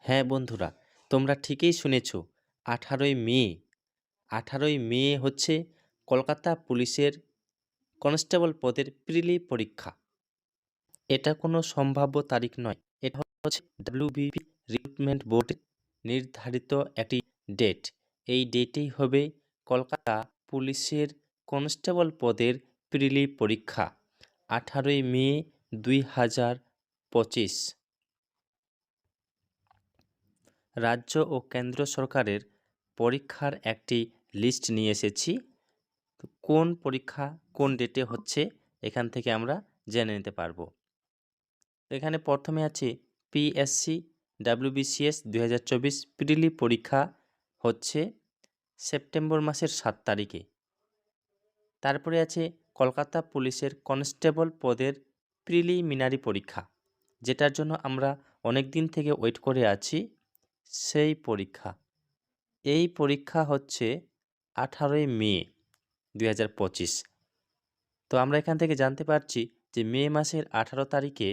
হ্যাঁ বন্ধুরা, তোমরা ঠিকই শুনেছ। 18ই মে 18ই মে হচ্ছে কলকাতা পুলিশের কনস্টেবল পদের প্রিলি পরীক্ষা। এটা কোনো সম্ভাব্য তারিখ নয়, এটা হচ্ছে ডাব্লিউবিপি রিক্রুটমেন্ট বোর্ডের নির্ধারিত একটি ডেট। এই ডেটেই হবে কলকাতা পুলিশের কনস্টেবল পদের প্রিলি পরীক্ষা। 18ই মে 2025। রাজ্য ও কেন্দ্র সরকারের পরীক্ষার একটি লিস্ট নিয়ে এসেছি। তো কোন পরীক্ষা কোন ডেটে হচ্ছে এখান থেকে আমরা জেনে নিতে পারবো। এখানে প্রথমে আছে পিএসসি ডাব্লিউবিসিএস 2024 প্রিলি পরীক্ষা হচ্ছে সেপ্টেম্বর মাসের 7 তারিখে। তারপরে আছে কলকাতা পুলিশের কনস্টেবল পদের প্রিলিমিনারি পরীক্ষা, যেটার জন্য আমরা অনেক দিন থেকে ওয়েট করে আছি। সেই পরীক্ষা, এই পরীক্ষা হচ্ছে 18ই মে 2025। তো আমরা এখান থেকে জানতে পারছি যে মে মাসের 18 তারিখে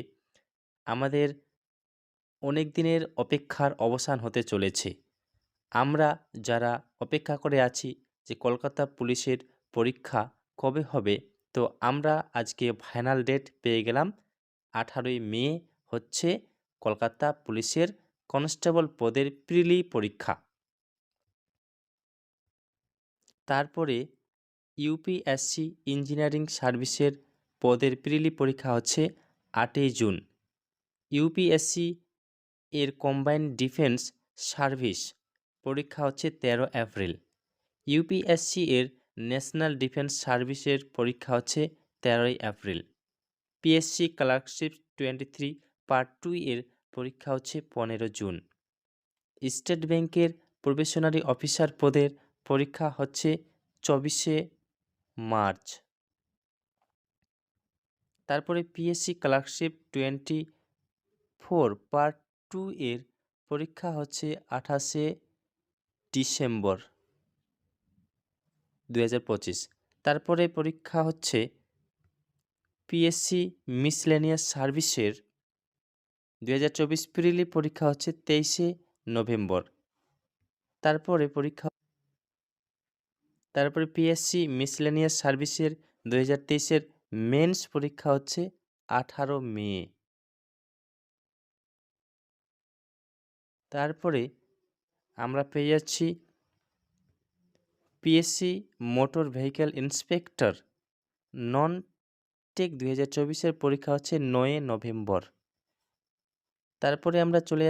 আমাদের অনেক দিনের অপেক্ষার অবসান হতে চলেছে। আমরা যারা অপেক্ষা করে আছি যে কলকাতা পুলিশের পরীক্ষা কবে হবে, তো আমরা আজকে ফাইনাল ডেট পেয়ে গেলাম। 18ই মে হচ্ছে কলকাতা পুলিশের কনস্টেবল পদের প্রিলি পরীক্ষা। তারপরে ইউপিএসসি ইঞ্জিনিয়ারিং সার্ভিসের পদের প্রিলি পরীক্ষা হচ্ছে 8ই জুন। ইউপিএসসি এর কম্বাইন্ড ডিফেন্স সার্ভিস পরীক্ষা হচ্ছে 13 এপ্রিল। ইউপিএসসি এর ন্যাশনাল ডিফেন্স সার্ভিসের পরীক্ষা হচ্ছে 13ই এপ্রিল। পিএসসি ক্লার্কশিপ 23 পার্ট 2 এর পরীক্ষা হচ্ছে 15 জুন। স্টেট ব্যাংকের প্রবেশনারি অফিসার পদের পরীক্ষা হচ্ছে 24শে মার্চ। তারপরে পিএসসি ক্লার্কশিপ 24 পার্ট 2 এর পরীক্ষা হচ্ছে 28শে ডিসেম্বর 2025। তারপরে পরীক্ষা হচ্ছে পিএসসি মিসলেনিয়াস সার্ভিসের 2024 প্রিলি পরীক্ষা হচ্ছে 23শে নভেম্বর। তারপরে পিএসসি মিসলেনিয়াস সার্ভিসের 2023-এর মেন্স পরীক্ষা হচ্ছে 18 মে। তারপরে আমরা পেয়ে যাচ্ছি PSC motor vehicle inspector non tech 2024-এর পরীক্ষা হচ্ছে 9 নভেম্বর। তারপরে আমরা চলে